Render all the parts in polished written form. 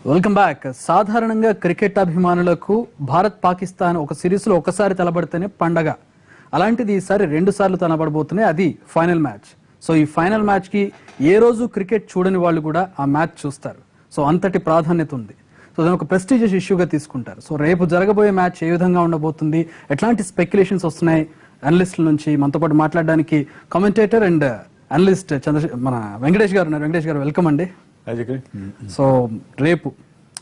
Welcome back. సాధారణంగా cricket అభిమానులకు భారత్ పాకిస్తాన్ ఒక సిరీస్ లో ఒకసారి తలబడితేనే పండగ. అలాంటిది ఈసారి 2 సార్లు తలబడబోతున్నాయి. అది ఫైనల్ మ్యాచ్. సో ఈ ఫైనల్ మ్యాచ్ కి ఏ రోజు క్రికెట్ చూడని వాళ్ళు కూడా ఆ మ్యాచ్ చూస్తారు. సో అంతటి ప్రాధాన్యత ఉంది. సో దాని ఒక ప్రెస్టీజియస్ ఇష్యూగా తీసుకుంటారు. సో రేపు జరగబోయే మ్యాచ్ ఏ విధంగా ఉండబోతుంది, ఎట్లాంటి స్పెక్యులేషన్స్ వస్తున్నాయి అనలిస్టుల నుంచి మనతో పాటు మాట్లాడడానికి కామెంటేటర్ అండ్ అనలిస్ట్ మన వెంకటేష్ గారు ఉన్నారు. వెంకటేష్ గారు వెల్కమ్ అండి. సో రేపు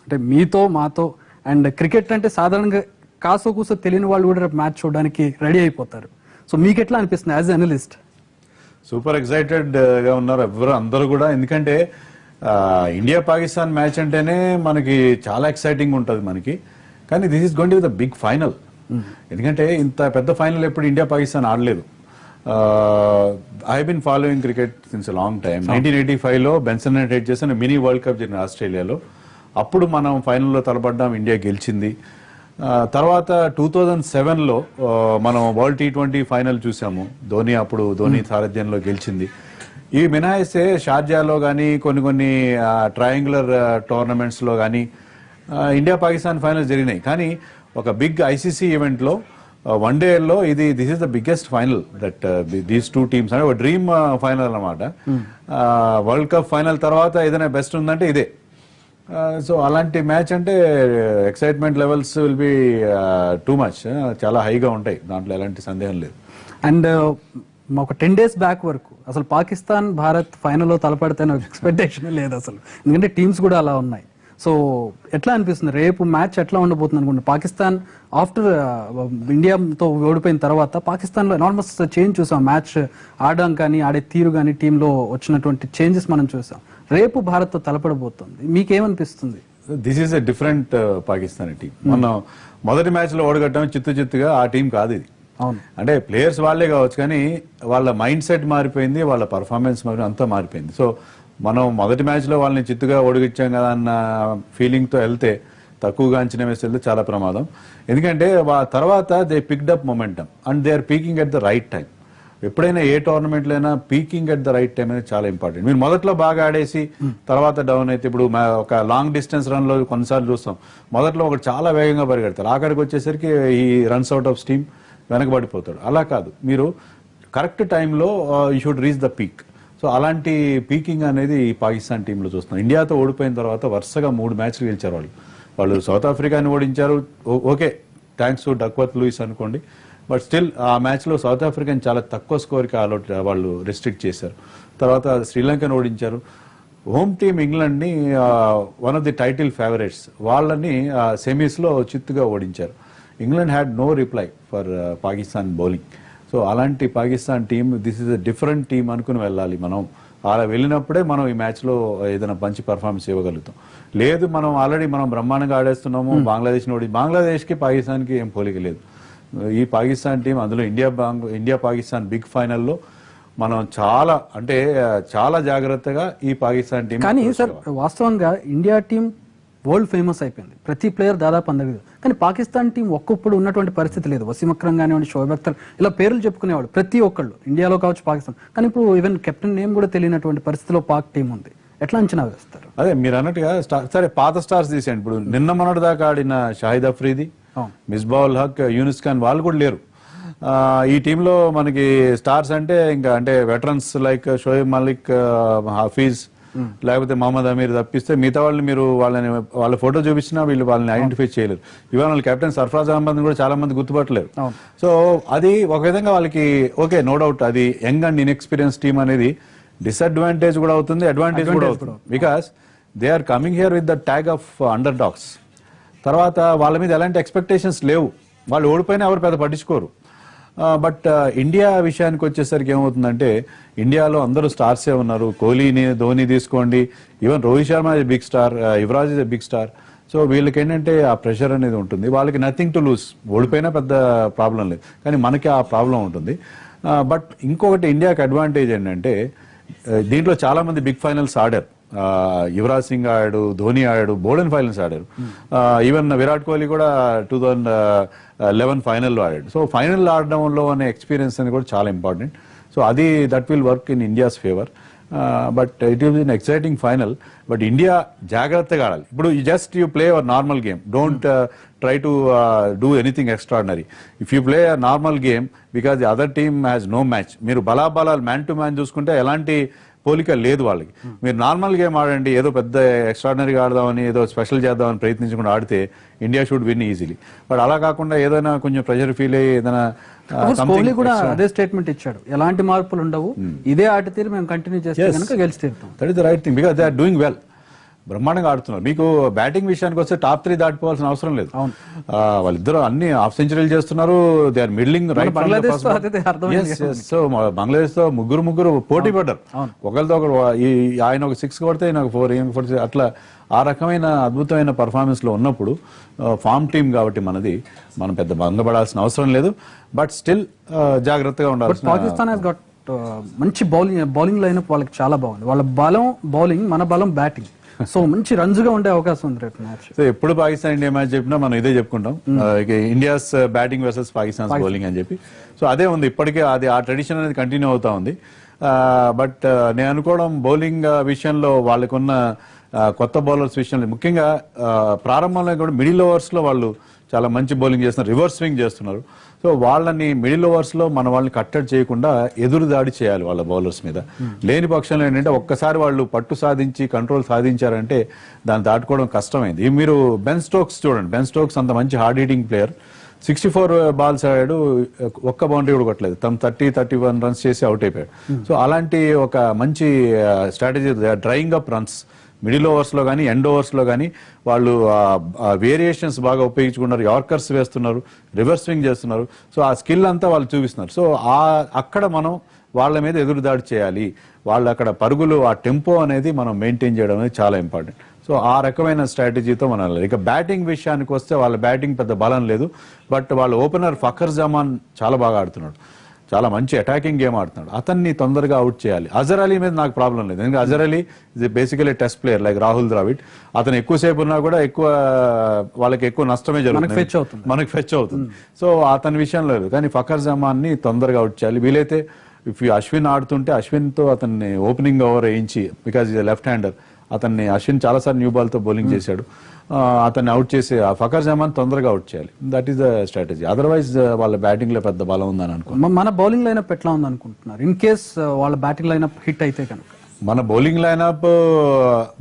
అంటే మీతో మాతో అండ్ క్రికెట్ అంటే సాధారణంగా కాసో కూసో తెలియని వాళ్ళు కూడా రేపు మ్యాచ్ చూడడానికి రెడీ అయిపోతారు. సో మీకు ఎట్లా అనిపిస్తుంది యాజ్ అనలిస్ట్? సూపర్ ఎక్సైటెడ్ గా ఉన్నారు ఎవరు అందరూ కూడా. ఎందుకంటే ఇండియా పాకిస్తాన్ మ్యాచ్ అంటేనే మనకి చాలా ఎక్సైటింగ్ ఉంటుంది మనకి. కానీ this is going to be the big final. ఎందుకంటే ఇంత పెద్ద ఫైనల్ ఎప్పుడు ఇండియా పాకిస్తాన్ ఆడలేదు. I been following cricket since long time. 1985 లో బెన్సన్ హెడ్ చేసిన మినీ వరల్డ్ కప్ జరిగిన ఆస్ట్రేలియాలో. అప్పుడు మనం ఫైనల్లో తలపడ్డాం, ఇండియా గెలిచింది. తర్వాత 2007లో మనం వరల్డ్ T20 ఫైనల్ చూసాము. ధోని సారథ్యంలో గెలిచింది. ఈ మినహాయిస్తే షార్జాలో కానీ కొన్ని ట్రయాంగులర్ టోర్నమెంట్స్లో కానీ ఇండియా పాకిస్తాన్ ఫైనల్స్ జరిగినాయి. కానీ ఒక బిగ్ ఐసీసీ ఈవెంట్లో వన్డేలో this is the biggest final that these two teams అంటే ఒక డ్రీమ్ ఫైనల్ అన్నమాట. వరల్డ్ కప్ ఫైనల్ తర్వాత ఏదైనా బెస్ట్ ఉందంటే ఇదే. సో అలాంటి మ్యాచ్ అంటే excitement levels will be too much, చాలా హైగా ఉంటాయి, దాంట్లో ఎలాంటి సందేహం లేదు. అండ్ ఒక 10 days బ్యాక్ వరకు అసలు పాకిస్తాన్ భారత్ ఫైనల్లో తలపడితే ఎక్స్పెక్టేషన్ లేదు అసలు, ఎందుకంటే టీమ్స్ కూడా అలా ఉన్నాయి. సో ఎట్లా అనిపిస్తుంది రేపు మ్యాచ్ ఎట్లా ఉండబోతుంది అనుకుంటున్నా? పాకిస్తాన్ ఆఫ్టర్ ఇండియాతో ఓడిపోయిన తర్వాత పాకిస్తాన్లో ఎనార్మస్ చేంజ్ చూసాం. మ్యాచ్ ఆడడం కానీ ఆడే తీరు కానీ టీంలో వచ్చినటువంటి చేంజెస్ మనం చూసాం. రేపు భారత్తో తలపడబోతుంది, మీకేమనిపిస్తుంది? This is a different Pakistan team. మనం మొదటి మ్యాచ్ లో ఓడగట్టడం చిత్తుగా ఆ టీం కాదు ఇది. అంటే ప్లేయర్స్ వాళ్లే కావచ్చు కానీ వాళ్ళ మైండ్ సెట్ మారిపోయింది, వాళ్ళ పర్ఫార్మెన్స్ అంతా మారిపోయింది. సో మనం మొదటి మ్యాచ్ లో వాళ్ళని చిత్తుగా ఓడిగిచ్చాం కదా అన్న ఫీలింగ్ తో వెళ్తే, తక్కువగా అంచనా వేసి వెళ్తే చాలా ప్రమాదం. ఎందుకంటే తర్వాత they picked up momentum and they are peaking at the right time. ఎప్పుడైనా ఏ టోర్నమెంట్ లో అయినా peaking at the right time అనేది చాలా ఇంపార్టెంట్. మీరు మొదట్లో బాగా ఆడేసి తర్వాత డౌన్ అయితే, ఇప్పుడు ఒక లాంగ్ డిస్టెన్స్ రన్ లో కొన్నిసార్లు చూస్తాం, మొదట్లో ఒకటి చాలా వేగంగా పరిగెడతారు, ఆఖరికి వచ్చేసరికి ఈ రన్స్ అవుట్ ఆఫ్ స్టీమ్ వెనకబడిపోతాడు. అలా కాదు, మీరు కరెక్ట్ టైంలో you should reach the peak. So అలాంటి పీకింగ్ అనేది ఈ పాకిస్తాన్ టీంలో చూస్తున్నాం. ఇండియాతో ఓడిపోయిన తర్వాత వరుసగా 3 మ్యాచ్లు గెలిచారు వాళ్ళు సౌత్ ఆఫ్రికాని ఓడించారు. Okay, thanks to Duckworth Lewis అనుకోండి. బట్ స్టిల్ ఆ మ్యాచ్లో సౌత్ ఆఫ్రికాని చాలా తక్కువ స్కోర్కి ఆల్అౌట్ వాళ్ళు రెస్ట్రిక్ట్ చేశారు. తర్వాత శ్రీలంకను ఓడించారు. హోమ్ టీమ్ ఇంగ్లాండ్ని one of the title favourites, వాళ్ళని సెమీస్లో చిత్తుగా ఓడించారు. England had no reply for Pakistan bowling. So అలాంటి Pakistan team this is a different team అనుకుని వెళ్ళాలి మనం. అలా వెళ్ళినప్పుడే మనం ఈ మ్యాచ్లో ఏదైనా మంచి పర్ఫార్మెన్స్ ఇవ్వగలుగుతాం. లేదు మనం ఆల్రెడీ బ్రహ్మాండంగా ఆడేస్తున్నాము, బంగ్లాదేశ్కి పాకిస్తాన్కి ఏం పోలిక లేదు. ఈ పాకిస్తాన్ టీం, అందులో ఇండియా పాకిస్తాన్ బిగ్ ఫైనల్లో మనం చాలా జాగ్రత్తగా ఈ పాకిస్తాన్ టీం. కానీ సార్ వాస్తవంగా ఇండియా టీం వరల్డ్ ఫేమస్ అయిపోయింది, ప్రతి ప్లేయర్ దాదాపు అందరికీ. కానీ పాకిస్తాన్ టీం ఒక్కొప్పుడు ఉన్నటువంటి పరిస్థితి లేదు. వసీం అక్రమ్ కానివ్వండి, షోయబ్ అఖ్తర్, ఇలా పేర్లు చెప్పుకునేవాడు ప్రతి ఒక్కళ్ళు, ఇండియాలో కావచ్చు పాకిస్తాన్. కానీ ఇప్పుడు ఈవెన్ కెప్టెన్ నేమ్ కూడా తెలియనటువంటి పరిస్థితిలో పాక్ టీం ఉంది. ఎట్లా అంచనా వేస్తారు? అదే మీరు అన్నట్టుగా సరే పాత స్టార్స్ తీసేయండి. ఇప్పుడు నిన్న మొన్నటి దాకా ఆడిన షాహిద్ అఫ్రీది, మిస్బావుల్ హక్, యూనిస్ ఖాన్ వాళ్ళు కూడా లేరు ఈ టీంలో. మనకి స్టార్స్ అంటే వెటరన్స్ లైక్ షోయబ్ మలిక్, హఫీజ్, లేకపోతే మహమ్మద్ అమీర్ తప్పిస్తే మిగతా వాళ్ళని మీరు వాళ్ళ ఫోటో చూపించినా వాళ్ళని ఐడెంటిఫై చేయలేరు. ఇవాళ వాళ్ళ కెప్టెన్ సర్ఫరాజ్ అహ్మద్ కూడా చాలా మంది గుర్తుపట్టలేరు. సో అది ఒక విధంగా వాళ్ళకి ఓకే, నో డౌట్ అది యంగ్ అండ్ ఇన్ఎక్స్పీరియన్స్ టీమ్ అనేది డిసడ్వాంటేజ్ కూడా అవుతుంది, అడ్వాంటేజ్ కూడా అవుతుంది. Because they are coming here with the tag of underdogs. తర్వాత వాళ్ళ మీద ఎలాంటి ఎక్స్పెక్టేషన్స్ లేవు, వాళ్ళు ఓడిపోయినా ఎవరు పెద్ద పట్టించుకోరు. బట్ ఇండియా విషయానికి వచ్చేసరికి ఏమవుతుందంటే, ఇండియాలో అందరూ స్టార్సే ఉన్నారు. కోహ్లీని, ధోని తీసుకోండి, even Rohit Sharma is big star, Yuvraj is a big star. So వీళ్ళకి ఏంటంటే ఆ ప్రెషర్ అనేది ఉంటుంది. వాళ్ళకి నథింగ్ టు లూజ్, ఓడిపోయినా పెద్ద ప్రాబ్లం లేదు. కానీ మనకి ఆ ప్రాబ్లం ఉంటుంది. బట్ ఇంకొకటి ఇండియాకి అడ్వాంటేజ్ ఏంటంటే, దీంట్లో చాలా మంది బిగ్ ఫైనల్స్ ఆడారు. యువరాజ్ సింగ్ ఆడాడు, ధోని ఆడాడు, బోల్డెన్ ఫైనల్స్ ఆడారు. ఈవెన్ విరాట్ కోహ్లీ కూడా 2011 ఫైనల్లో ఆడాడు. సో ఫైనల్ ఆడడంలో అనే ఎక్స్పీరియన్స్ అనేది కూడా చాలా important. So that will work in India's favour. But it is in exciting final. But India జాగ్రత్తగా ఆడాలి. ఇప్పుడు you play our normal game, don't try to do anything extraordinary. If you play a normal game, because the other team has no match, మీరు బలాబలాలు man to man చూసుకుంటే ఎలాంటి పోలిక లేదు వాళ్ళకి. మీరు నార్మల్ గేమ్ ఆడండి, ఏదో పెద్ద ఎక్స్ట్రాడినరీగా ఆడదామని ఏదో స్పెషల్ చేద్దామని ప్రయత్నించకుండా ఆడితే India should win easily. But అలా కాకుండా ఏదైనా కొంచెం ప్రెషర్ ఫీల్ అయ్యి ఏదైనా కోహ్లీ కూడా అదే స్టేట్మెంట్ ఇచ్చాడు, ఎలాంటి మార్పులు ఉండవు, ఇదే ఆట తీరు మేము కంటిన్యూ చేస్తే కనుక గెలిచి తీరుతాం. That is the right thing, because they are doing well. బ్రహ్మాండంగా ఆడుతున్నారు. మీకు బ్యాటింగ్ విషయానికి వస్తే టాప్ 3 దాటిపోవాల్సిన అవసరం లేదు. వాళ్ళిద్దరు అన్ని హాఫ్ సెంచరీలు చేస్తున్నారు. They are middling right. So Bangladesh తో ముగ్గురు పోటీ పడ్డారు ఒకరితో ఒకరు. ఆయన ఒక 6 కొడితే ఈయన ఒక 4, ఈయన 4, అట్లా ఆ రకమైన అద్భుతమైన పర్ఫార్మెన్స్ లో ఉన్నప్పుడు ఫామ్ టీమ్ కాబట్టి మనం పెద్ద భంగపడాల్సిన అవసరం లేదు. బట్ స్టిల్ జాగ్రత్తగా ఉండాలి. పాకిస్తాన్ హస్ గాట్ మంచి బౌలింగ్ లైనప్ వాళ్ళకి చాలా బాగుంది. వాళ్ళ బలం బౌలింగ్, మన బలం బ్యాటింగ్. సో మంచి రంజుగా ఉండే అవకాశం ఉంది రేపు మ్యాచ్. సో ఎప్పుడు పాకిస్తాన్ ఇండియా మ్యాచ్ చెప్పినా మనం ఇదే చెప్పుకుంటాం, India's batting versus Pakistan bowling అని చెప్పి. సో అదే ఉంది ఇప్పటికే, అది ఆ ట్రెడిషన్ అనేది కంటిన్యూ అవుతా ఉంది. బట్ నేను అనుకోవడం బౌలింగ్ విషయంలో వాళ్ళకున్న కొత్త బౌలర్స్ విషయంలో ముఖ్యంగా ప్రారంభంలో కూడా మిడిల్ ఓవర్స్ లో వాళ్ళు చాలా మంచి బౌలింగ్ చేస్తున్నారు, రివర్స్ స్వింగ్ చేస్తున్నారు. సో వాళ్ళని మిడిల్ ఓవర్స్ లో మన వాళ్ళని కట్టడి చేయకుండా ఎదురు దాడి చేయాలి వాళ్ళ బౌలర్స్ మీద. లేని పక్షంలో ఏంటంటే ఒక్కసారి వాళ్ళు పట్టు సాధించి కంట్రోల్ సాధించారంటే దాన్ని దాటుకోవడం కష్టమైంది. మీరు బెన్ స్టోక్స్ చూడండి, బెన్ స్టోక్స్ అంత మంచి హార్డ్ హీటింగ్ ప్లేయర్, 64 బాల్స్ ఆడాడు, ఒక్క బౌండరీ కూడా కొట్టలేదు, 30-31 రన్స్ చేసి అవుట్ అయిపోయాడు. సో అలాంటి ఒక మంచి strategy, drying up runs middle overs లో కానీ ఎండ్ ఓవర్స్ లో కానీ వాళ్ళు వేరియేషన్స్ బాగా ఉపయోగించుకున్నారు, యార్కర్స్ వేస్తున్నారు, రివర్స్ స్వింగ్ చేస్తున్నారు. సో ఆ స్కిల్ అంతా వాళ్ళు చూపిస్తున్నారు. సో అక్కడ మనం వాళ్ళ మీద ఎదురుదాడి చేయాలి. వాళ్ళు అక్కడ పరుగులు, ఆ టెంపో అనేది మనం మెయింటైన్ చేయడం అనేది చాలా ఇంపార్టెంట్. సో ఆ రకమైన స్ట్రాటజీతో మనం వెళ్ళాలి. ఇక బ్యాటింగ్ విషయానికి వస్తే వాళ్ళ బ్యాటింగ్ పెద్ద బలం లేదు. బట్ వాళ్ళ ఓపెనర్ ఫఖర్ జమాన్ చాలా బాగా ఆడుతున్నాడు, చాలా మంచి అటాకింగ్ గేమ్ ఆడుతున్నాడు. అతన్ని తొందరగా అవుట్ చేయాలి. అజర్ అలీ మీద నాకు ప్రాబ్లం లేదు, ఎందుకంటే Azhar Ali is basically test player like Rahul Dravid. అతను ఎక్కువసేపు ఉన్నా కూడా వాళ్ళకి ఎక్కువ నష్టమే జరుగుతుంది, మనకి ఫెచ్ అవుతుంది. సో అతని విషయంలో లేదు. కానీ ఫఖర్ జమాన్ ని తొందరగా అవుట్ చేయాలి. వీలైతే ఇఫ్ అశ్విన్ ఆడుతుంటే అశ్విన్తో అతన్ని ఓపెనింగ్ ఓవర్ వేయించి, బికాజ్ ఇది లెఫ్ట్ హ్యాండర్, అశ్విన్ చాలాసార్లు న్యూ బాల్ తో బౌలింగ్ చేశాడు, అతన్ని అవుట్ చేసి ఆ ఫఖర్ జమాన్ తొందరగా అవుట్ చేయాలి. That is the strategy. Otherwise వాళ్ళ బ్యాటింగ్ లో పెద్ద బలం ఉందని అనుకుంటున్నాను. మన బౌలింగ్ లైనప్ ఎట్లా ఉంది అనుకుంటున్నారు ఇన్ కేస్ వాళ్ళ బ్యాటింగ్ లైనప్ హిట్ అయితే కనుక? మన bowling lineup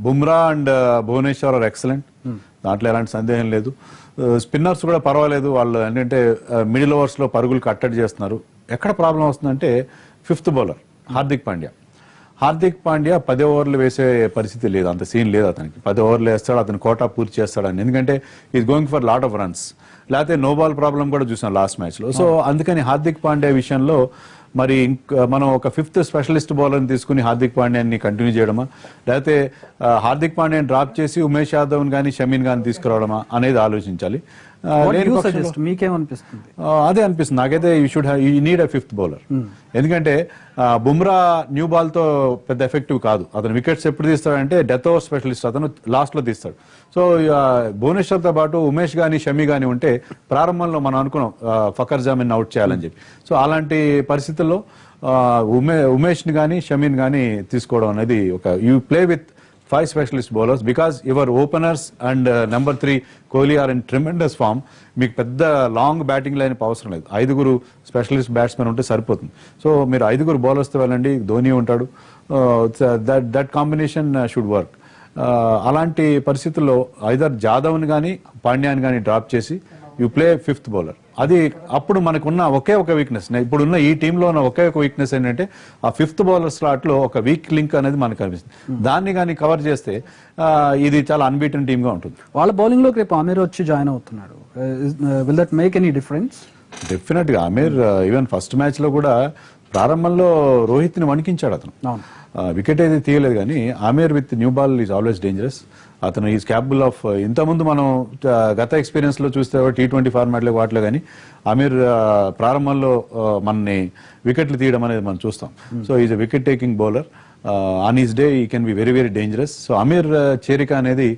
Bumrah and Bhuvneshwar are excellent, దాంట్లో ఎలాంటి సందేహం లేదు. స్పిన్నర్స్ కూడా పర్వాలేదు. వాళ్ళు ఏంటంటే మిడిల్ ఓవర్స్ లో పరుగులు కట్టడి చేస్తున్నారు. ఎక్కడ ప్రాబ్లం వస్తుందంటే 5th బౌలర్ హార్దిక్ పాండ్యా 10 ఓవర్లు వేసే పరిస్థితి లేదు, అంత సీన్ లేదు అతనికి. 10 ఓవర్లు వేస్తాడు, అతను కోటా పూర్తి చేస్తాడని, ఎందుకంటే is going for lot of runs. లేకపోతే నో బాల్ ప్రాబ్లం కూడా చూసాం లాస్ట్ మ్యాచ్ లో. సో అందుకని హార్దిక్ పాండ్యా విషయంలో మరి మనం ఒక 5th స్పెషలిస్ట్ బౌలర్ని తీసుకుని హార్దిక్ పాండ్యాని కంటిన్యూ చేయడమా, లేకపోతే హార్దిక్ పాండ్యాని డ్రాప్ చేసి ఉమేష్ యాదవ్ గానీ షమీన్ గానీ తీసుకురావడమా అనేది ఆలోచించాలి. మీకేమనిపిస్తుంది? అదే అనిపిస్తుంది నాకైతే. You need a 5th bowler. ఎందుకంటే బుమ్రా న్యూ బాల్ తో పెద్ద ఎఫెక్టివ్ కాదు. అతను వికెట్స్ ఎప్పుడు తీస్తాడంటే డెత్ ఓవర్ స్పెషలిస్ట్, అతను లాస్ట్ లో తీస్తాడు. సో భువనేశ్వర్ తో పాటు ఉమేష్ గానీ షమీ గానీ ఉంటే ప్రారంభంలో మనం అనుకున్నాం ఫఖర్ జమాన్ అవుట్ చేయాలని చెప్పి. సో అలాంటి పరిస్థితుల్లో ఉమేష్ ని గానీ షమీన్ గానీ తీసుకోవడం అనేది you play with 5 specialist bowlers because your openers and number 3 Kohli are in tremendous form. మీకు పెద్ద లాంగ్ బ్యాటింగ్ లైన్ అవసరం లేదు, 5 స్పెషలిస్ట్ బ్యాట్స్మెన్ ఉంటే సరిపోతుంది. సో మీరు 5 బౌలర్స్ తో వెళ్ళండి, ధోని ఉంటాడు, దట్ కాంబినేషన్ షుడ్ వర్క్. అలాంటి పరిస్థితుల్లో ఐదర్ జాదవ్ని కానీ పాండ్యాని కానీ డ్రాప్ చేసి యూ ప్లే 5th బౌలర్. అది అప్పుడు మనకున్న ఒకే ఒక వీక్నెస్, ఇప్పుడున్న ఈ టీంలో ఉన్న ఒకే ఒక వీక్నెస్ ఏంటంటే ఆ 5th బౌలర్ స్లాట్ లో ఒక వీక్ లింక్ అనేది మనకు కనిపిస్తుంది. దాన్ని కానీ కవర్ చేస్తే ఇది చాలా అన్బీటెన్ టీమ్ గా ఉంటుంది. వాళ్ళ బౌలింగ్ లోకి రేపు ఆమీర్ వచ్చి జాయిన్ అవుతున్నాడు. Will that make any difference? Definite గా ఆమీర్ ఈవెన్ ఫస్ట్ మ్యాచ్ లో కూడా ప్రారంభంలో రోహిత్ ని వణికించాడు. అతను వికెట్ అయితే తీయలేదు, కానీ Aamir with new ball is always dangerous. అతను ఈజ్ క్యాపబుల్ ఆఫ్, ఇంతకుముందు మనం గత ఎక్స్పీరియన్స్ లో చూస్తే T20 ఫార్మాట్లో వాటిలో కానీ ఆమీర్ ప్రారంభంలో మనని వికెట్లు తీయడం అనేది మనం చూస్తాం. So is a wicket taking bowler. On his day he can be very very dangerous. So Aamir చేరిక అనేది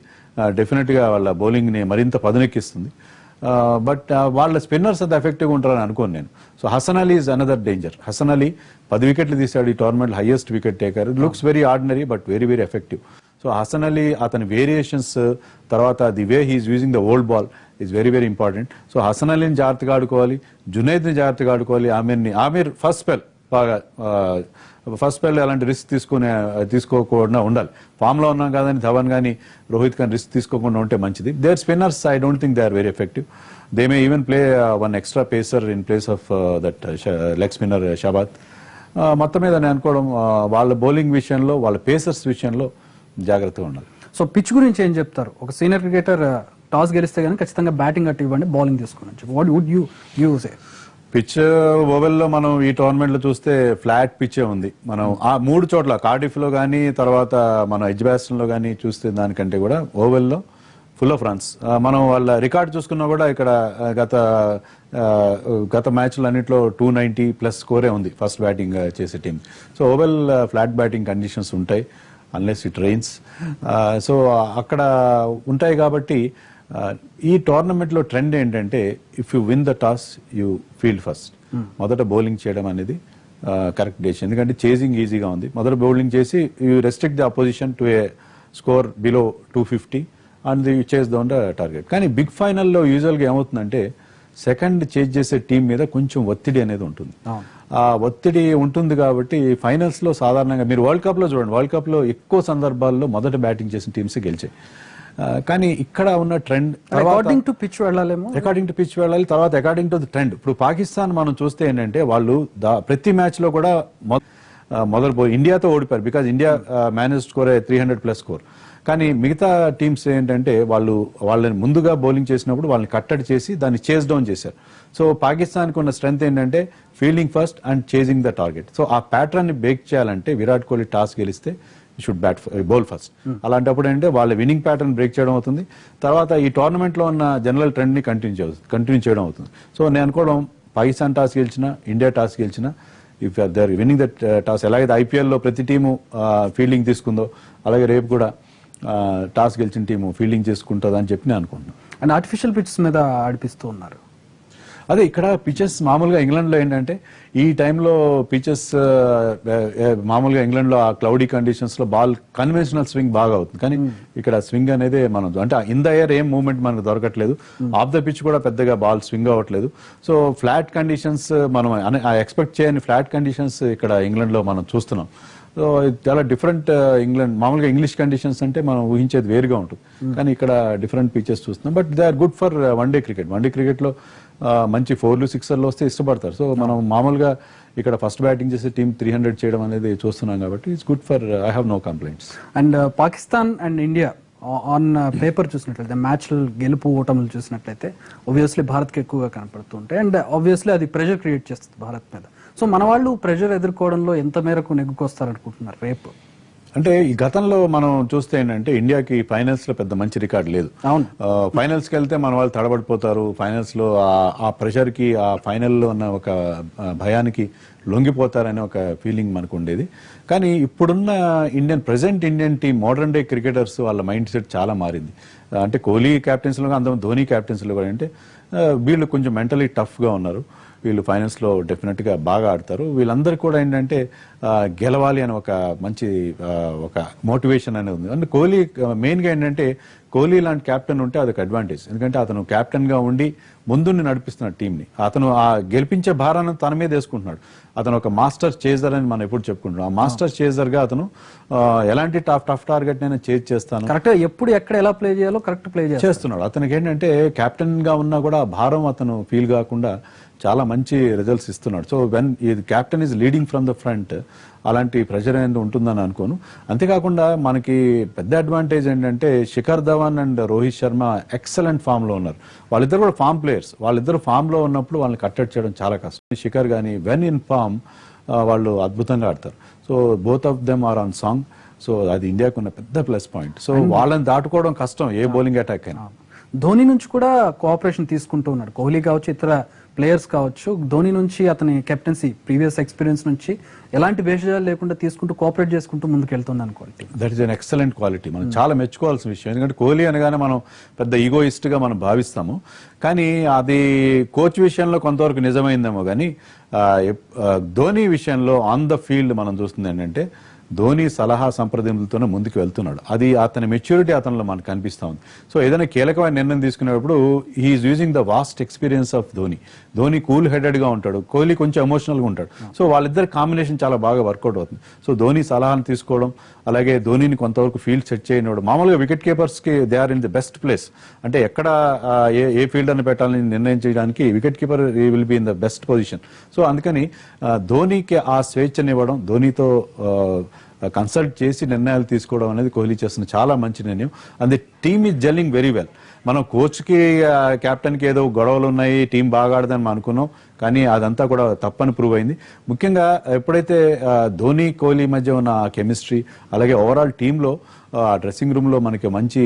డెఫినెట్ గా వాళ్ళ బౌలింగ్ ని మరింత పదునెక్కిస్తుంది. బట్ వాళ్ళ స్పిన్నర్స్ అంత ఎఫెక్టివ్గా ఉంటారని అనుకోను నేను. So Hasan Ali is another danger. Hasan Ali 10 వికెట్లు తీశాడు ఈ tournament, highest wicket taker. Looks very ordinary but very very effective. So Hasan Ali అతని వేరియేషన్స్, తర్వాత the way he is using the old ball is very very important. So Hasan అలీని జాగ్రత్తగా ఆడుకోవాలి, జునైద్ని జాగ్రత్తగా ఆడుకోవాలి, ఆమీర్ ఫస్ట్ స్పెల్ బాగా ఫస్ట్ స్పెల్ అలాంటి రిస్క్ తీసుకోకుండా ఉండాలి. ఫామ్ లో ఉన్నాం కాదని ధవన్ కానీ రోహిత్ కానీ రిస్క్ తీసుకోకుండా ఉంటే మంచిది. There spinners I don't think they are very effective. They may even play one extra pacer in place of that leg spinner షాబాద్. మొత్తం మీద నేను అనుకోవడం వాళ్ళ బౌలింగ్ విషయంలో, వాళ్ళ పేసర్స్ విషయంలో జాగ్రత్తగా ఉండాలి. సో పిచ్ గురించి ఏం చెప్తారు? ఒక సీనియర్ క్రికెటర్ టాస్ గెలిస్తే కానీ ఖచ్చితంగా బ్యాటింగ్ అట్టు ఇవ్వండి, బౌలింగ్ తీసుకోండి. What would you say? Pitch ఓవెల్లో మనం ఈ టోర్నమెంట్ లో చూస్తే ఫ్లాట్ పిచ్చే ఉంది. మనం ఆ 3 చోట్ల కార్డిఫ్ లో కానీ, తర్వాత మన ఎడ్జ్బాస్టన్ లో కానీ చూస్తే దానికంటే కూడా ఓవెల్లో ఫుల్ ఆఫ్ రన్స్. మనం వాళ్ళ రికార్డ్ చూసుకున్నా కూడా ఇక్కడ గత మ్యాచ్లు అన్నింటిలో 290+ స్కోరే ఉంది ఫస్ట్ బ్యాటింగ్ చేసే team. So Oval flat batting conditions ఉంటాయి అన్లెస్ ఇట్ రెయిన్స్. సో అక్కడ ఉంటాయి కాబట్టి ఈ టోర్నమెంట్ లో ట్రెండ్ ఏంటంటే if you win the toss you field first. మొదట బౌలింగ్ చేయడం అనేది కరెక్ట్ డెసిషన్, ఎందుకంటే చేజింగ్ ఈజీగా ఉంది. మొదట బౌలింగ్ చేసి you restrict the opposition to A score below 250 and you చేస్ డౌన్ ద టార్గెట్. కానీ బిగ్ ఫైనల్లో యూజువల్గా ఏమవుతుందంటే సెకండ్ చేజ్ చేసే టీం మీద కొంచెం ఒత్తిడి అనేది ఉంటుంది. ఆ ఒత్తిడి ఉంటుంది కాబట్టి ఫైనల్స్ లో సాధారణంగా మీరు వరల్డ్ కప్ లో చూడండి, వరల్డ్ కప్ లో ఎక్కువ సందర్భాల్లో మొదట బ్యాటింగ్ చేసిన టీమ్స్ గెలిచాయి. కానీ ఇక్కడ ఉన్న ట్రెండ్ అకార్డింగ్ టు పిచ్ వెళ్ళాలేమో, అకార్డింగ్ టు పిచ్ వెళ్ళాలి, తర్వాత అకార్డింగ్ టు ది ట్రెండ్. ఇప్పుడు పాకిస్తాన్ మనం చూస్తే ఏంటంటే వాళ్ళు ప్రతి మ్యాచ్ లో కూడా మొదలు ఇండియాతో ఓడిపోయారు, because India manage score 300+ score. కానీ మిగతా టీమ్స్ ఏంటంటే వాళ్ళని ముందుగా బౌలింగ్ చేసినప్పుడు వాళ్ళని కట్టడి చేసి దాన్ని చేజ్ డౌన్ చేశారు. సో పాకిస్తాన్కి ఉన్న స్ట్రెంత్ ఏంటంటే fielding first and chasing the target. So ఆ ప్యాటర్న్ ని బ్రేక్ చేయాలంటే విరాట్ కోహ్లీ టాస్ గెలిస్తే షుడ్ బౌల్ ఫస్ట్. అలాంటప్పుడు ఏంటంటే వాళ్ళ విన్నింగ్ ప్యాటర్న్ బ్రేక్ చేయడం అవుతుంది, తర్వాత ఈ టోర్నమెంట్ లో ఉన్న జనరల్ ట్రెండ్ ని కంటిన్యూ చేయడం అవుతుంది. సో నేను అనుకోవడం పాకిస్తాన్ టాస్ గెలిచినా, ఇండియా టాస్ గెలిచినా, if they are winning that toss, ఎలాగైతే ఐపీఎల్ లో ప్రతి టీము ఫీల్డింగ్ తీసుకుందో అలాగే రేపు కూడా టాస్ గెలిచిన టీము ఫీల్డింగ్ చేసుకుంటుంది అని చెప్పి నేను అనుకుంటున్నాను. అండ్ ఆర్టిఫిషియల్ పిచ్స్ మీద ఆడిపిస్తూ ఉన్నారు. అదే ఇక్కడ పిచెస్ మామూలుగా ఇంగ్లాండ్ లో ఏంటంటే ఈ టైంలో పిచెస్ మామూలుగా ఇంగ్లాండ్ లో ఆ క్లౌడీ కండిషన్స్ లో బాల్ కన్వెన్షనల్ స్వింగ్ బాగా అవుతుంది. కానీ ఇక్కడ స్వింగ్ అనేది మనం అంటే ఇన్ ద ఎయిర్ ఏం మూవ్మెంట్ మనకు దొరకట్లేదు, ఆఫ్ ద పిచ్ కూడా పెద్దగా బాల్ స్వింగ్ అవ్వట్లేదు. సో ఫ్లాట్ కండిషన్స్ మనం ఎక్స్పెక్ట్ చేయని ఫ్లాట్ కండిషన్స్ ఇక్కడ ఇంగ్లాండ్ లో మనం చూస్తున్నాం. సో చాలా డిఫరెంట్ ఇంగ్లాండ్. మామూలుగా ఇంగ్లీష్ కండిషన్స్ అంటే మనం ఊహించేది వేరుగా ఉంటుంది, కానీ ఇక్కడ డిఫరెంట్ పిచెస్ చూస్తున్నాం. But they are good for one day cricket. One day cricket లో మంచి 4లు 6లు వస్తే ఇష్టపడతారు. సో మనం మామూలుగా ఇక్కడ ఫస్ట్ బ్యాటింగ్ చేసే టీం 300 చేయడం అనేది చూస్తున్నాం కాబట్టి it's good for, I have no complaints. And Pakistan and India on paper చూసినట్లయితే, మ్యాచ్ గెలుపు ఓటములు చూసినట్లయితే ఆబ్వియస్లీ భారత్కి ఎక్కువగా కనపడుతుంటాయి. అండ్ ఆబ్వియస్లీ అది ప్రెషర్ క్రియేట్ చేస్తుంది భారత్ మీద. సో మన వాళ్ళు ప్రెషర్ ఎదుర్కోవడంలో ఎంత మేరకు నెగ్గుకొస్తారనుకుంటున్నారు రేపు? అంటే ఈ గతంలో మనం చూస్తే ఏంటంటే ఇండియాకి ఫైనల్స్ లో పెద్ద మంచి రికార్డ్ లేదు. ఫైనల్స్ కి వెళ్తే మన వాళ్ళు తడబడిపోతారు. ఫైనల్స్ లో ఆ ప్రెషర్ కి, ఆ ఫైనల్లో ఉన్న ఒక భయానికి లొంగిపోతారనే ఒక ఫీలింగ్ మనకు ఉండేది. కానీ ఇప్పుడున్న present Indian team, modern day cricketers వాళ్ళ మైండ్ సెట్ చాలా మారింది. అంటే కోహ్లీ క్యాప్టెన్స్ లో, అంత ధోని క్యాప్టెన్స్ లో కూడా అంటే వీళ్ళు కొంచెం మెంటలీ టఫ్ గా ఉన్నారు. వీళ్ళు ఫైనల్స్ లో డెఫినెట్ గా బాగా ఆడతారు. వీళ్ళందరూ కూడా ఏంటంటే గెలవాలి అని ఒక మంచి ఒక మోటివేషన్ అనేది ఉంది. అంటే కోహ్లీ మెయిన్ గా ఏంటంటే కోహ్లీ లాంటి కెప్టెన్ ఉంటే అదొక అడ్వాంటేజ్, ఎందుకంటే అతను కెప్టెన్ గా ఉండి ముందుండి నడిపిస్తున్నాడు టీంని. అతను ఆ గెలిపించే భారాన్ని తన మీద వేసుకుంటున్నాడు. అతను ఒక మాస్టర్ చేజర్ అని మనం ఎప్పుడు చెప్పుకుంటున్నాం. ఆ మాస్టర్ చేజర్ గా అతను ఎలాంటి టఫ్ టార్గెట్ నైనా చేజ్ చేస్తాను, కరెక్ట్ ఎప్పుడు ఎక్కడ ఎలా ప్లే చేయాలో కరెక్ట్ ప్లే చేస్తున్నాడు. అతనికి ఏంటంటే కెప్టెన్ గా ఉన్నా కూడా ఆ భారం అతను ఫీల్ కాకుండా చాలా మంచి రిజల్ట్స్ ఇస్తున్నాడు. సో వెన్ ఈ captain is leading from the front, అలాంటి ప్రెషర్ అనేది ఉంటుందని అనుకోను. అంతేకాకుండా మనకి పెద్ద అడ్వాంటేజ్ ఏంటంటే Shikhar Dhawan and Rohit Sharma excellent form లో ఉన్నారు. వాళ్ళిద్దరు కూడా ఫామ్ ప్లేయర్స్. వాళ్ళిద్దరు ఫామ్ లో ఉన్నప్పుడు వాళ్ళని కట్టడి చేయడం చాలా కష్టం. శిఖర్ గానీ వెన్ ఇన్ ఫామ్ వాళ్ళు అద్భుతంగా ఆడతారు. So both of them are on song. So అది ఇండియాకు ఉన్న పెద్ద ప్లస్ పాయింట్. సో వాళ్ళని దాటుకోవడం కష్టం ఏ బౌలింగ్ అటాక్ అయినా. ధోని నుంచి కూడా కోఆపరేషన్ తీసుకుంటూ ఉన్నాడు. కోహ్లీ కావచ్చు, ఇతర ప్లేయర్స్ కావచ్చు. ధోని నుంచి అతని కెప్టెన్సీ ప్రీవియస్ ఎక్స్పీరియన్స్ నుంచి ఎలాంటి భేషజాలు లేకుండా తీసుకుంటూ కోఆపరేట్ చేసుకుంటూ ముందుకు వెళ్తుంది అనుకోండి. That is an excellent quality. మనం చాలా మెచ్చుకోవాల్సిన విషయం. ఎందుకంటే కోహ్లీ అనగానే మనం పెద్ద ఈగోయిస్ట్ గా మనం భావిస్తాము, కానీ అది కోచ్ విషయంలో కొంతవరకు నిజమైందేమో కానీ ధోని విషయంలో ఆన్ ద ఫీల్డ్ మనం చూస్తుంది ఏంటంటే ధోని సలహా సంప్రదింపులతోనే ముందుకు వెళ్తున్నాడు. అది అతని మెచ్యూరిటీ అతనిలో మనకు కనిపిస్తా ఉంది. సో ఏదైనా కీలకమైన నిర్ణయం తీసుకునేటప్పుడు he's using the vast experience of Dhoni. Dhoni cool headed గా ఉంటాడు, కోహ్లీ కొంచెం ఎమోషనల్ గా ఉంటాడు. సో వాళ్ళిద్దరి కాంబినేషన్ చాలా బాగా వర్కౌట్ అవుతుంది. సో ధోని సలహాను తీసుకోవడం, అలాగే ధోనిని కొంతవరకు ఫీల్డ్ సెట్ చేయనివ్వడం. మామూలుగా వికెట్ కీపర్స్ కి they are in the best place. అంటే ఎక్కడ ఏ ఫీల్డ్ అని పెట్టాలని నిర్ణయం చేయడానికి wicket keeper will be in the best position. So అందుకని ధోనికి ఆ స్వేచ్ఛనివ్వడం, ధోనితో కన్సల్ట్ చేసి నిర్ణయాలు తీసుకోవడం అనేది కోహ్లీ చేస్తున్న చాలా మంచి నిర్ణయం. And the team is gelling very well. మనం కోచ్కి కెప్టెన్కి ఏదో గొడవలు ఉన్నాయి, టీం బాగా ఆడదని మనం అనుకున్నాం, కానీ అదంతా కూడా తప్పని ప్రూవ్ అయింది. ముఖ్యంగా ఎప్పుడైతే ధోని కోహ్లీ మధ్య ఉన్న కెమిస్ట్రీ, అలాగే ఓవరాల్ టీంలో డ్రెస్సింగ్ రూమ్ లో మనకి మంచి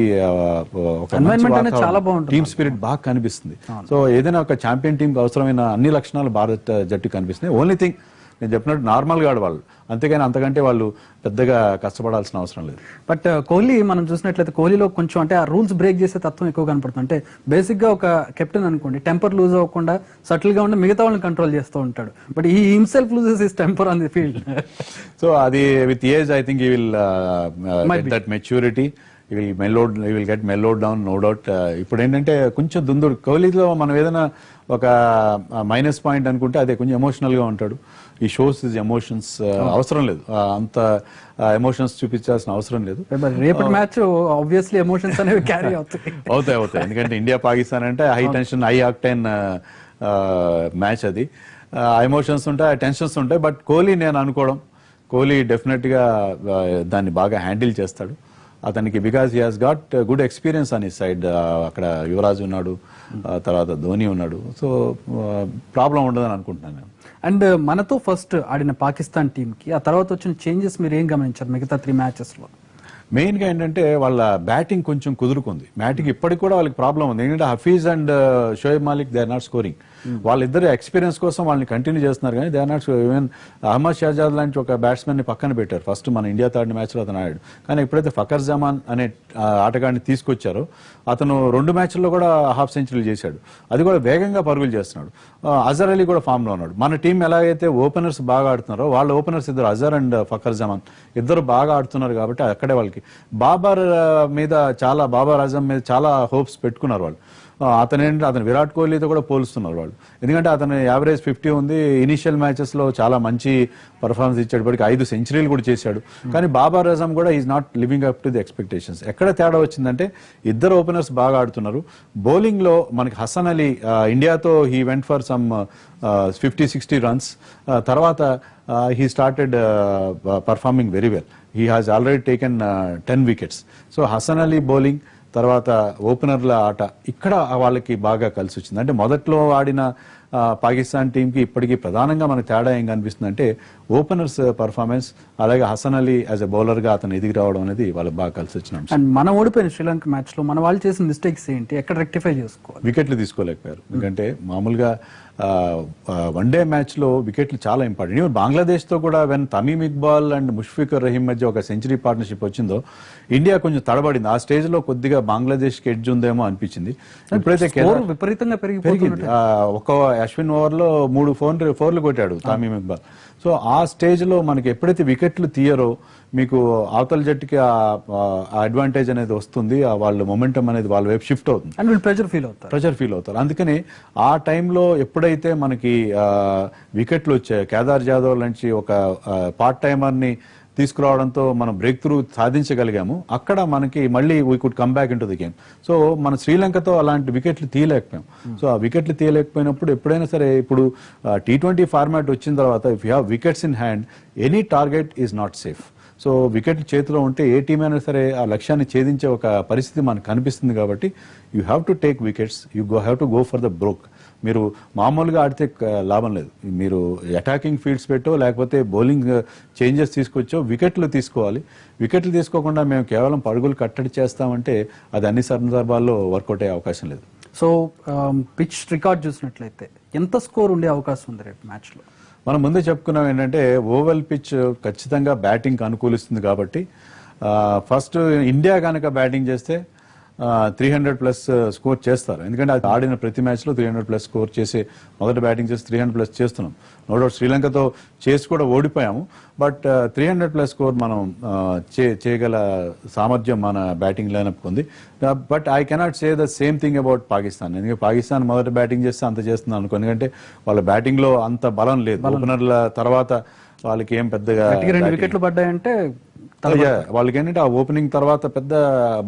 టీమ్ స్పిరిట్ బాగా కనిపిస్తుంది. సో ఏదైనా ఒక ఛాంపియన్ టీంకి అవసరమైన అన్ని లక్షణాలు భారత్ జట్టు కనిపిస్తున్నాయి. ఓన్లీ థింగ్ నేను చెప్పినట్టు నార్మల్గా ఆడవాళ్ళు, అంతేగాని అంతకంటే వాళ్ళు పెద్దగా కష్టపడాల్సిన అవసరం లేదు. బట్ కోహ్లీ మనం చూసినట్లయితే కోహ్లీలో కొంచెం అంటే ఆ రూల్స్ బ్రేక్ చేసే తత్వం ఎక్కువ కనపడుతుంది. అంటే బేసిక్ గా ఒక కెప్టెన్ అనుకోండి, టెంపర్ లూజ్ అవ్వకుండా సటిల్ గా ఉండి మిగతా వాళ్ళని కంట్రోల్ చేస్తూ ఉంటాడు. But he himself loses his temper on the field. So అది with age I think he will get that maturity. he will get mellowed down, no doubt. ఇప్పుడు ఏంటంటే కొంచెం దుందుడు. కోహ్లీలో మనం ఏదైనా ఒక మైనస్ పాయింట్ అనుకుంటే అదే కొంచెం ఎమోషనల్ గా ఉంటాడు. ఈ షోస్ హిజ్ ఎమోషన్స్. అవసరం లేదు, అంత ఎమోషన్స్ చూపించాల్సిన అవసరం లేదు. రేపటి మ్యాచ్ ఆబ్వియస్లీ ఎమోషన్స్ అనేవి క్యారీ అవుతాయి. ఎందుకంటే ఇండియా పాకిస్తాన్ అంటే high tension, high octane match. అది ఎమోషన్స్ ఉంటాయి, టెన్షన్స్ ఉంటాయి. బట్ కోహ్లీ నేను అనుకోవడం, కోహ్లీ డెఫినెట్ గా దాన్ని బాగా హ్యాండిల్ చేస్తాడు. అతనికి because he has got good experience on his side. అక్కడ యువరాజ్ ఉన్నాడు, తర్వాత ధోని ఉన్నాడు. సో ప్రాబ్లం ఉండదని అనుకుంటున్నాను నేను. అండ్ మనతో ఫస్ట్ ఆడిన పాకిస్తాన్ టీమ్ కి ఆ తర్వాత వచ్చిన చేంజెస్ మీరు ఏం గమనించారు మిగతా 3 మ్యాచెస్ లో? మెయిన్ గా ఏంటంటే వాళ్ళ బ్యాటింగ్ కొంచెం కుదురుకుంది. బ్యాటింగ్ ఇప్పటికి కూడా వాళ్ళకి ప్రాబ్లం ఉంది. ఏంటంటే Hafeez and Shoaib Malik they are not scoring. వాళ్ళిద్దరు ఎక్స్పీరియన్స్ కోసం వాళ్ళని కంటిన్యూ చేస్తున్నారు, కానీ they are not. Even Ahmed Shehzad లాంటి ఒక బ్యాట్స్మెన్ ని పక్కన పెట్టారు. ఫస్ట్ మన ఇండియా థర్డ్ మ్యాచ్ లో అతను ఆడాడు, కానీ ఎప్పుడైతే ఫకర్ జమాన్ అనే ఆటగాడిని తీసుకొచ్చారో అతను 2 మ్యాచ్ల్లో కూడా హాఫ్ సెంచరీలు చేశాడు. అది కూడా వేగంగా పరుగులు చేస్తున్నాడు. అజర్ అలీ కూడా ఫామ్ లో ఉన్నాడు. మన టీం ఎలాగైతే ఓపెనర్స్ బాగా ఆడుతున్నారో వాళ్ళ ఓపెనర్స్ ఇద్దరు అజర్ అండ్ ఫకర్ జమాన్ ఇద్దరు బాగా ఆడుతున్నారు. కాబట్టి అక్కడే వాళ్ళకి బాబర్ ఆజం మీద చాలా హోప్స్ పెట్టుకున్నారు వాళ్ళు. అతను విరాట్ కోహ్లీతో కూడా పోలుస్తున్నారు వాళ్ళు. ఎందుకంటే అతను యావరేజ్ 50 ఉంది. ఇనిషియల్ మ్యాచెస్ లో చాలా మంచి పర్ఫార్మెన్స్ ఇచ్చాడు, ఇప్పటికి 5 సెంచరీలు కూడా చేశాడు. కానీ బాబర్ ఆజం కూడా is not living up to the expectations. ఎక్కడ తేడా వచ్చిందంటే ఇద్దరు ఓపెనర్స్ బాగా ఆడుతున్నారు. బౌలింగ్ లో మనకి హసన్ అలీ ఇండియాతో he went for some 50-60 runs. తర్వాత he started performing very well. He has already taken 10 wickets. So Hassan Ali bowling, తర్వాత ఓపెనర్ల ఆట ఇక్కడ వాళ్ళకి బాగా కలిసి వచ్చింది. అంటే మొదట్లో ఆడిన పాకిస్తాన్ టీంకి ఇప్పటికీ ప్రధానంగా మనకు తేడా ఏం కనిపిస్తుంది అంటే ఓపెనర్స్ పర్ఫార్మెన్స్, అలాగే Hasan Ali as a bowler గా అతను ఎదిగి రావడం అనేది వాళ్ళకి బాగా కలిసి వచ్చిన అంశం. అండ్ మనం ఓడిపోయిన శ్రీలంక మ్యాచ్ లో మన వాళ్ళు చేసిన మిస్టేక్స్ ఏంటి, ఎక్కడ రెక్టిఫై చేసుకోవాలి? వికెట్లు తీసుకోలేకపోయారు. ఎందుకంటే మామూలుగా వన్డే మ్యాచ్ లో వికెట్లు చాలా ఇంపార్టెంట్. ఈవెన్ బంగ్లాదేశ్ తో కూడా వెన్ తమీమ్ ఇక్బాల్ అండ్ ముష్ఫికర్ రహీం మధ్య ఒక సెంచరీ పార్ట్నర్షిప్ వచ్చిందో ఇండియా కొంచెం తడబడింది. ఆ స్టేజ్ లో కొద్దిగా బంగ్లాదేశ్ కి ఎడ్జ్ ఉందేమో అనిపించింది. ఇప్పుడైతే విపరీతంగా పెరిగింది. ఒక అశ్విన్ ఓవర్ లో 3 ఫోర్లు కొట్టాడు తమీమ్ ఇక్బాల్. సో ఆ స్టేజ్ లో మనకి ఎప్పుడైతే వికెట్లు తీయరో మీకు అవతల జట్టుకి అడ్వాంటేజ్ అనేది వస్తుంది. వాళ్ళ మొమెంటం అనేది వాళ్ళ వైపు షిఫ్ట్ అవుతుంది, ప్రెషర్ ఫీల్ అవుతారు. అందుకని ఆ టైంలో ఎప్పుడైతే మనకి వికెట్లు వచ్చాయి, కేదార్ జాదవ్ లాంటి ఒక పార్ట్ టైమర్ ని తీసుకురావడంతో మనం బ్రేక్ త్రూ సాధించగలిగాము. అక్కడ మనకి మళ్ళీ we could come back in to the game. So మన శ్రీలంకతో అలాంటి వికెట్లు తీయలేకపోయాం. సో ఆ వికెట్లు తీయలేకపోయినప్పుడు ఎప్పుడైనా సరే, ఇప్పుడు T20 ఫార్మాట్ వచ్చిన తర్వాత if you have wickets in hand, any target is not safe. So వికెట్లు చేతిలో ఉంటే ఏ టీం అయినా సరే ఆ లక్ష్యాన్ని ఛేదించే ఒక పరిస్థితి మనకు కనిపిస్తుంది. కాబట్టి you have to take wickets, you have to go for the broke. మీరు మామూలుగా ఆడితే లాభం లేదు. మీరు అటాకింగ్ ఫీల్డ్స్ పెట్టో లేకపోతే బౌలింగ్ చేంజెస్ తీసుకొచ్చో వికెట్లు తీసుకోవాలి. వికెట్లు తీసుకోకుండా మేము కేవలం పరుగులు కట్టడి చేస్తామంటే అది అన్ని సందర్భాల్లో వర్కౌట్ అయ్యే అవకాశం లేదు. సో పిచ్ రికార్డ్ చూసినట్లయితే ఎంత స్కోర్ ఉండే అవకాశం ఉంది రేపు మ్యాచ్లో? మనం ముందే చెప్పుకున్నాం ఏంటంటే ఓవల్ పిచ్ ఖచ్చితంగా బ్యాటింగ్ అనుకూలిస్తుంది కాబట్టి ఫస్ట్ ఇండియా కనుక బ్యాటింగ్ చేస్తే 300+ స్కోర్ చేస్తారు. ఎందుకంటే అది ఆడిన ప్రతి మ్యాచ్లో 300+ స్కోర్ చేసి మొదట బ్యాటింగ్ చేసి 300+ చేస్తున్నాం. నో డౌట్ శ్రీలంకతో చేసి కూడా ఓడిపోయాము. బట్ 300+ స్కోర్ మనం చేయగల సామర్థ్యం మన బ్యాటింగ్ లైనప్ ఉంది. But I cannot say the same thing about Pakistan. ఎందుకంటే పాకిస్తాన్ మొదట బ్యాటింగ్ చేస్తే అంత చేస్తుంది అనుకో, ఎందుకంటే వాళ్ళ బ్యాటింగ్ లో అంత బలం లేదు. ఓపెనర్ల తర్వాత వాళ్ళకి ఏం పెద్దగా 2 వికెట్లు పడ్డాయంటే వాళ్ళకి ఏంటంటే ఆ ఓపెనింగ్ తర్వాత పెద్ద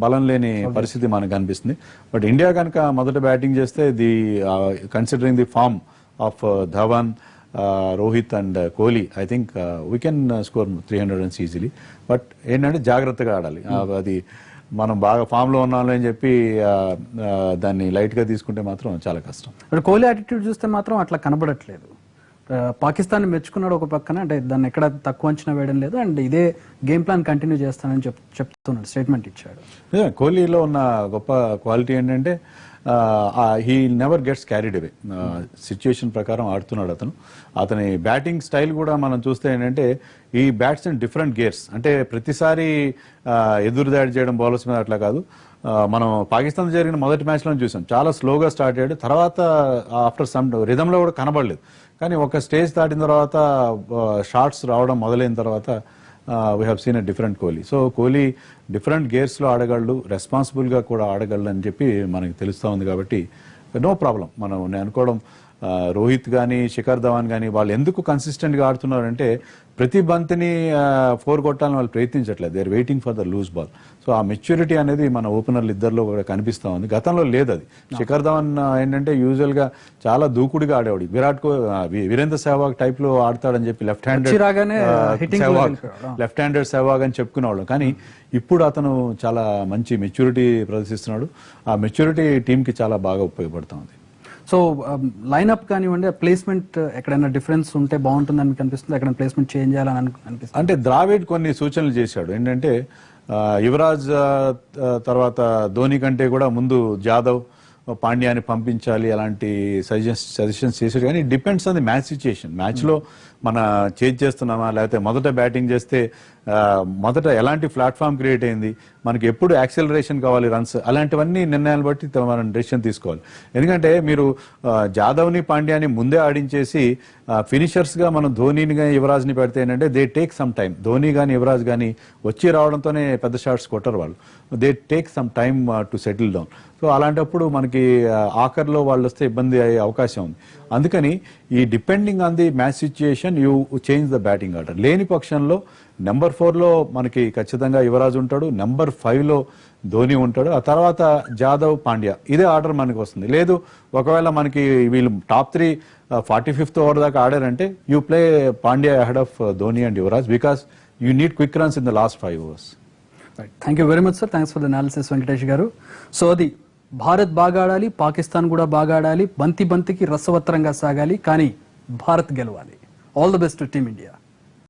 బలం లేని పరిస్థితి మనకు కనిపిస్తుంది. బట్ ఇండియా కనుక మొదట బ్యాటింగ్ చేస్తే considering the form of Dhawan, Rohit and Kohli, I think we can score 300 runs easily. But ఏంటంటే జాగ్రత్తగా ఆడాలి. అది మనం బాగా ఫామ్ లో ఉన్నాం అని చెప్పి దాన్ని లైట్ గా తీసుకుంటే మాత్రం చాలా కష్టం. కోహ్లీ యాటిట్యూడ్ చూస్తే మాత్రం అట్లా కనబడట్లేదు. పాకిస్తాన్ మెచ్చుకున్నాడు ఒక పక్కన, అంటే దాన్ని ఎక్కడ తక్కువ అంచనా వేయడం లేదు, అండ్ ఇదే గేమ్ ప్లాన్ కంటిన్యూ చేస్తానని చెప్తున్నాడు, స్టేట్మెంట్ ఇచ్చాడు. కోహ్లీలో ఉన్న గొప్ప క్వాలిటీ ఏంటంటే he never gets carried away. Situation ప్రకారం ఆడుతున్నాడు అతను. అతని బ్యాటింగ్ స్టైల్ కూడా మనం చూస్తే ఏంటంటే ఈ బ్యాట్స్ ఇన్ డిఫరెంట్ గేర్స్. అంటే ప్రతిసారి ఎదురు దాడి చేయడం బౌలర్స్ మీద అట్లా కాదు. మనం పాకిస్తాన్ జరిగిన మొదటి మ్యాచ్లో చూసాం, చాలా స్లోగా స్టార్ట్ అయ్యాడు. తర్వాత ఆఫ్టర్ సమ్ రిథంలో కూడా కనబడలేదు. కానీ ఒక స్టేజ్ దాటిన తర్వాత షాట్స్ రావడం మొదలైన తర్వాత we have seen a different Kohli. So Kohli different గేర్స్లో ఆడగలడు, రెస్పాన్సిబుల్గా కూడా ఆడగలడు అని చెప్పి మనకి తెలుస్తూ ఉంది. కాబట్టి నో ప్రాబ్లం. నేను అనుకోవడం రోహిత్ కానీ శిఖర్ ధవన్ కానీ వాళ్ళు ఎందుకు కన్సిస్టెంట్గా ఆడుతున్నారంటే ప్రతి బంతిని 4 కొట్టాలని వాళ్ళు ప్రయత్నించట్లేదు. They are waiting for the loose ball. So ఆ మెచ్యూరిటీ అనేది మన ఓపెనర్లు ఇద్దరిలో కూడా కనిపిస్తూ ఉంది. గతంలో లేదు అది. శిఖర్ ధవన్ ఏంటంటే యూజువల్గా చాలా దూకుడుగా ఆడేవాడు. వీరేంద్ర సెహ్వాగ్ టైప్ లో ఆడతాడని చెప్పి లెఫ్ట్ హ్యాండెడ్ సెహ్వాగ్ అని చెప్పుకునేవాళ్ళు. కానీ ఇప్పుడు అతను చాలా మంచి మెచ్యూరిటీ ప్రదర్శిస్తున్నాడు. ఆ మెచ్యూరిటీ టీంకి చాలా బాగా ఉపయోగపడుతూ ఉంది. సో లైన్అప్ కానివ్వండి, ప్లేస్మెంట్ ఎక్కడైనా డిఫరెన్స్ ఉంటే బాగుంటుందని మీకు అనిపిస్తుంది? ఎక్కడైనా ప్లేస్మెంట్ చేంజ్ చేయాలని అనిపిస్తుంది? అంటే ద్రావిడ్ కొన్ని సూచనలు చేశాడు. ఏంటంటే యువరాజ్ తర్వాత ధోని కంటే కూడా ముందు జాదవ్, పాండ్యాని పంపించాలి అలాంటి సజెషన్స్ చేశాడు. కానీ depends on the match situation. మ్యాచ్లో మన చేంజ్ చేస్తున్నామా, లేకపోతే మొదట బ్యాటింగ్ చేస్తే మొదట ఎలాంటి ప్లాట్ఫామ్ క్రియేట్ అయింది, మనకి ఎప్పుడు యాక్సెలరేషన్ కావాలి, రన్స్, అలాంటివన్నీ నిర్ణయాలు బట్టి మనం డెసిషన్ తీసుకోవాలి. ఎందుకంటే మీరు జాదవ్ని పాండ్యాని ముందే ఆడించేసి ఫినిషర్స్గా మనం ధోనీని కానీ యువరాజ్ని పెడితే ఏంటంటే they take some time. Dhoni కానీ యువరాజ్ కానీ వచ్చి రావడంతోనే పెద్ద షాట్స్ కొట్టరు వాళ్ళు. They take some time to settle down. So అలాంటప్పుడు మనకి ఆఖర్లో వాళ్ళు వస్తే ఇబ్బంది అయ్యే అవకాశం ఉంది. అందుకని ఈ depending on the match situation you change the batting order. లేని పక్షంలో నెంబర్ 4లో మనకి ఖచ్చితంగా యువరాజ్ ఉంటాడు, నెంబర్ 5లో ధోని ఉంటాడు, ఆ తర్వాత జాదవ్, పాండ్యా, ఇదే ఆర్డర్ మనకి వస్తుంది. లేదు ఒకవేళ మనకి వీళ్ళు టాప్ 3 45th ఓవర్ దాకా ఆడారంటే you play Pandya ahead of Dhoni and Yuvraj because you need quick runs in the last 5 overs. Thank you very much sir. Thanks for the analysis Venkatesh garu. So అది భారత్ బాగా ఆడాలి, పాకిస్తాన్ కూడా బాగా ఆడాలి, బంతికి రసవత్తరంగా సాగాలి, కానీ భారత్ గెలవాలి. All the best to team India.